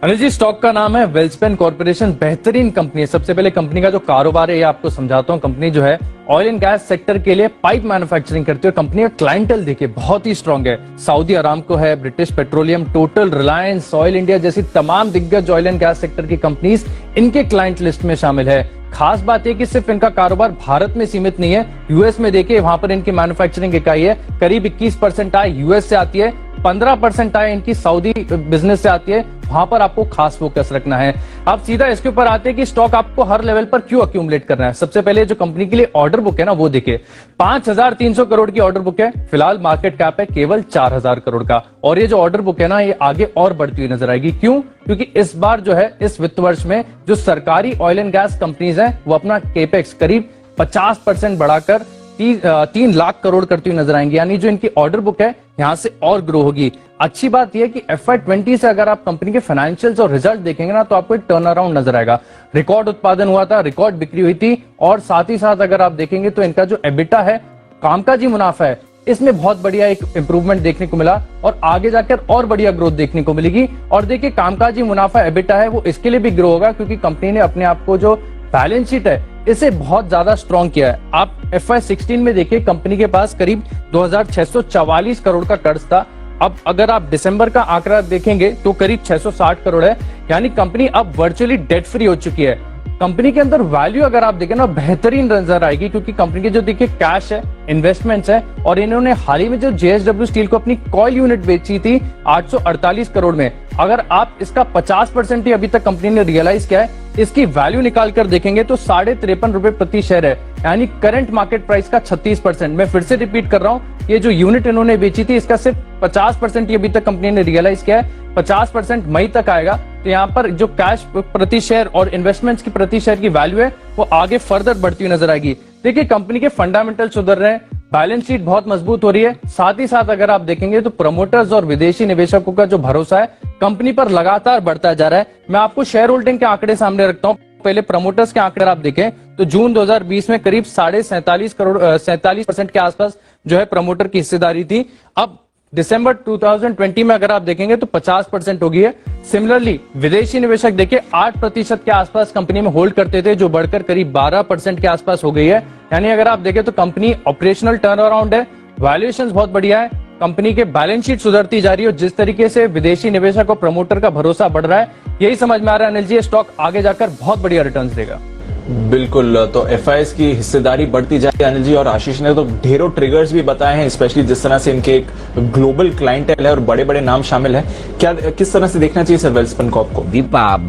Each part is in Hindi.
अनिल जी, स्टॉक का नाम है वेल्सपेन कॉर्पोरेशन। बेहतरीन कंपनी है। सबसे पहले कंपनी का जो कारोबार है ये आपको समझाता हूँ। कंपनी जो है ऑयल एंड गैस सेक्टर के लिए पाइप मैन्युफैक्चरिंग करती है। कंपनी का क्लाइंटल देखिए बहुत ही स्ट्रांग है। सऊदी अरामको है, British petroleum, total, Reliance, oil India जैसी तमाम दिग्गज ऑयल एंड गैस सेक्टर की कंपनीज इनके क्लाइंट लिस्ट में शामिल है। खास बात है कि सिर्फ इनका कारोबार भारत में सीमित नहीं है। यूएस में देखिए, वहां पर इनकी मैन्युफैक्चरिंग इकाई है। करीब 21% आय यूएस से आती है, 15% आय इनकी सऊदी बिजनेस से आती है। वहां पर आपको खास फोकस रखना है। आप सीधा इसके ऊपर आते हैं कि स्टॉक आपको हर लेवल पर क्यों अक्यूमुलेट करना है। सबसे पहले जो कंपनी के लिए ऑर्डर बुक है ना, वो देखिए 5300 करोड़ की ऑर्डर बुक है। फिलहाल मार्केट कैप है केवल 4000 करोड़ का। और ये जो ऑर्डर बुक है ना, ये आगे और बढ़ती हुई नजर आएगी। क्यों? क्योंकि इस बार जो है, इस वित्त वर्ष में जो सरकारी ऑयल एंड गैस कंपनीज हैं वो अपना केपेक्स करीब 50% बढ़ाकर 3 लाख करोड़ करती हुई नजर आएंगी। यानी जो इनकी ऑर्डर बुक है यहां से और ग्रो होगी। अच्छी बात यह है कि FY20 से अगर आप कंपनी के फाइनेंशियल्स और रिजल्ट देखेंगे ना, तो आपको एक टर्न अराउंड नजर आएगा। रिकॉर्ड उत्पादन हुआ था, रिकॉर्ड बिक्री हुई थी, और साथ ही साथ अगर आप देखेंगे तो इनका जो एबिटा है, कामकाजी मुनाफा है, इसमें बहुत बढ़िया एक इंप्रूवमेंट देखने को मिला और आगे जाकर और बढ़िया ग्रोथ देखने को मिलेगी। और देखिए, कामकाजी मुनाफा एबिटा है वो इसके लिए भी ग्रो होगा क्योंकि कंपनी ने अपने आप को जो बैलेंस शीट है इसे बहुत ज्यादा स्ट्रॉन्ग किया है। आप FY16 में देखिए, कंपनी के पास करीब 2644 करोड़ का कर्ज था। अब अगर आप दिसंबर का आंकड़ा देखेंगे तो करीब 660 करोड़ है। यानी कंपनी अब वर्चुअली डेट फ्री हो चुकी है। कंपनी के अंदर वैल्यू अगर आप देखें ना, बेहतरीन नजर आएगी क्योंकि कंपनी के जो देखिए कैश है, इन्वेस्टमेंट्स है, और इन्होंने हाल ही में जो JSW स्टील को अपनी कॉइल यूनिट बेची थी 848 करोड़ में। अगर आप इसका 50% ही अभी तक कंपनी ने रियलाइज किया है, इसकी वैल्यू निकाल कर देखेंगे तो 53.5 रुपए प्रति शेयर है। यानी करंट मार्केट प्राइस का 36%। मैं फिर से रिपीट कर रहा हूं, ये जो यूनिट इन्होंने बेची थी इसका सिर्फ 50% ही अभी तक कंपनी ने रियलाइज किया है। 50% मई तक आएगा। तो यहाँ पर जो कैश प्रति शेयर और इन्वेस्टमेंट्स की प्रति शेयर की वैल्यू है वो आगे फर्दर बढ़ती हुई नजर आएगी। देखिए, कंपनी के फंडामेंटल सुधर रहे हैं, बैलेंस शीट बहुत मजबूत हो रही है। साथ ही साथ अगर आप देखेंगे तो प्रमोटर्स और विदेशी निवेशकों का जो भरोसा है कंपनी पर लगातार बढ़ता जा रहा है। मैं आपको शेयर होल्डिंग के आंकड़े सामने रखता हूं। पहले प्रमोटर्स के आंकड़े आप देखें तो जून 2020 में करीब 47% के आसपास जो है प्रमोटर की हिस्सेदारी थी। अब दिसंबर 2020 में अगर आप देखेंगे तो 50% हो गई है। सिमिलरली विदेशी निवेशक देखिए 8% के आसपास कंपनी में होल्ड करते थे, जो बढ़कर करीब 12% के आसपास हो गई है। यानी अगर आप देखें तो कंपनी ऑपरेशनल टर्न अराउंड है, वैल्यूएशन बहुत बढ़िया है, कंपनी के बैलेंस शीट सुधरती जा रही है, और जिस तरीके से विदेशी निवेशक और प्रमोटर का भरोसा बढ़ रहा है, यही समझ में आ रहा है अनिल जी, स्टॉक आगे जाकर बहुत बढ़िया रिटर्न्स देगा। बिल्कुल, तो FIs की हिस्सेदारी बढ़ती जाएगी अनिल जी। और आशीष ने तो ढेरों ट्रिगर्स भी बताए हैं, स्पेशली जिस तरह से इनके एक ग्लोबल क्लाइंटेल है और बड़े बड़े नाम शामिल है। क्या किस तरह से देखना चाहिए सर वेल्सपेन कॉर्प को?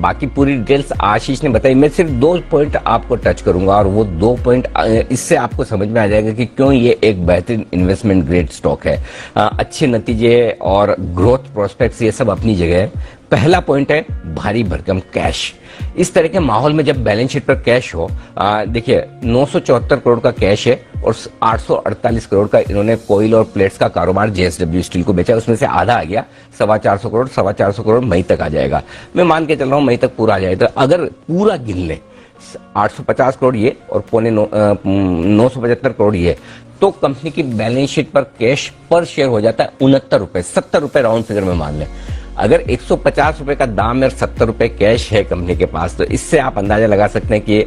बाकी पूरी डिटेल्स आशीष ने बताई। मैं सिर्फ 2 पॉइंट आपको टच करूंगा, और वो 2 पॉइंट इससे आपको समझ में आ जाएगा कि क्यों ये एक बेहतरीन इन्वेस्टमेंट ग्रेड स्टॉक है। अच्छे नतीजे और ग्रोथ प्रोस्पेक्ट्स ये सब अपनी जगह है। पहला पॉइंट है भारी भरकम कैश। इस तरह के माहौल में जब बैलेंस शीट पर कैश हो, देखिए 974 करोड़ का कैश है और 848 करोड़ का इन्होंने कोयल और प्लेट्स का कारोबार JSW स्टील को बेचा, उसमें से आधा आ गया 425 करोड़ मई तक आ जाएगा। मैं मान के चल रहा हूं मई तक पूरा आ जाएगा। तो अगर पूरा गिन ले 850 करोड़ ये और 975 करोड़ ये, तो कंपनी की बैलेंस शीट पर कैश पर शेयर हो जाता है 69 रुपए, 70 रुपए राउंड फिगर में मान लें। अगर 150 रुपए का दाम है और 70 रुपए कैश है कंपनी के पास, तो इससे आप अंदाजा लगा सकते हैं कि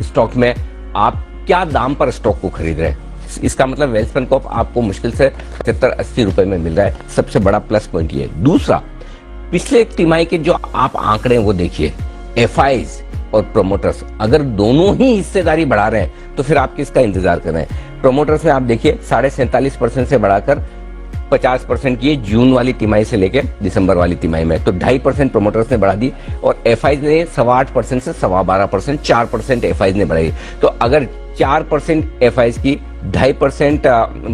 स्टॉक में आप क्या दाम पर स्टॉक को खरीद रहे हैं। इसका मतलब वेल्सपेन कॉर्प आपको मुश्किल से 75-80 रुपए में मिल रहा है। सबसे बड़ा प्लस पॉइंट ये। दूसरा, पिछले एक तिमाही के जो आप आंकड़े वो देखिए, FIs और प्रोमोटर्स अगर दोनों ही हिस्सेदारी बढ़ा रहे हैं तो फिर आप किसका इंतजार कर रहे हैं? प्रोमोटर्स में आप देखिए 47.5% से बढ़ाकर 50% की जून वाली तिमाही से लेकर दिसंबर वाली तिमाही में, तो 2.5% प्रोमोटर्स ने बढ़ा दी, और FIs ने 8.25% से 12.5%, 4% FIs ने बढ़ाई। तो अगर 4% FIs की, 2.5%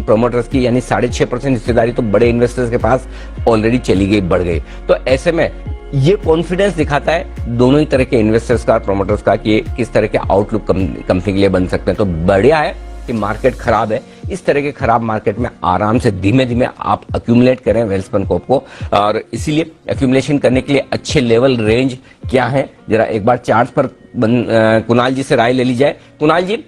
प्रोमोटर्स की, यानी 6.5% हिस्सेदारी तो बड़े इन्वेस्टर्स के पास ऑलरेडी चली गई, बढ़ गई। तो ऐसे में ये कॉन्फिडेंस दिखाता है दोनों ही तरह के इन्वेस्टर्स का, प्रोमोटर्स का, कि किस तरह के आउटलुक कंपनी के लिए बन सकते हैं। तो बढ़िया है कि मार्केट खराब है। इस तरह के खराब मार्केट में आराम से धीमे धीमे आप अक्यूमुलेट करें वेल्सपेन कॉर्प को, और इसीलिए अक्यूमुलेशन करने के लिए अच्छे लेवल रेंज क्या है, जरा एक बार चार्ट पर कुणाल जी से राय ले ली जाए। कुणाल जी,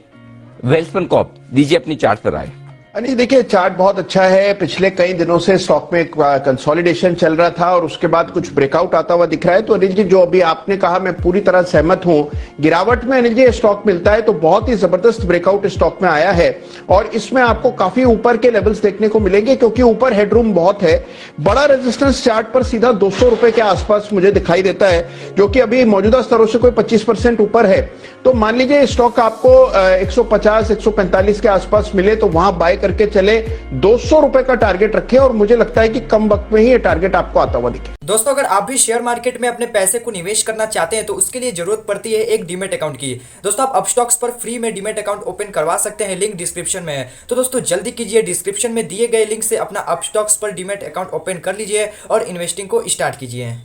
वेल्सपेन कॉर्प दीजिए अपनी चार्ट पर राय। अनिल देखिए, चार्ट बहुत अच्छा है। पिछले कई दिनों से स्टॉक में कंसोलिडेशन चल रहा था और उसके बाद कुछ ब्रेकआउट आता हुआ दिख रहा है। तो अनिल जी, जो अभी आपने कहा, मैं पूरी तरह सहमत हूं। गिरावट में अनिल जी स्टॉक मिलता है तो बहुत ही जबरदस्त ब्रेकआउट स्टॉक में आया है और इसमें आपको काफी ऊपर के लेवल्स देखने को मिलेंगे क्योंकि ऊपर हेडरूम बहुत है। बड़ा रेजिस्टेंस चार्ट पर सीधा 200 रुपए के आसपास मुझे दिखाई देता है, जो कि अभी मौजूदा स्तरों से कोई 25% ऊपर है। तो मान लीजिए स्टॉक आपको 150 145 के आसपास मिले तो वहां बाय करके चले। 200 रुपए का टारगेट रखे और मुझे लगता है कि कम वक्त में ही ये टारगेट आपको आता हुआ दिखे। दोस्तों, अगर आप भी शेयर मार्केट में अपने पैसे को निवेश करना चाहते हैं तो उसके लिए जरूरत पड़ती है एक डीमेट अकाउंट की। दोस्तों, आप अपस्टॉक्स पर फ्री में डीमेट अकाउंट ओपन करवा सकते हैं, लिंक डिस्क्रिप्शन में है। तो दोस्तों जल्दी कीजिए, डिस्क्रिप्शन में दिए गए लिंक से अपना अपस्टॉक्स पर डीमेट अकाउंट ओपन कर लीजिए और इन्वेस्टिंग को स्टार्ट कीजिए।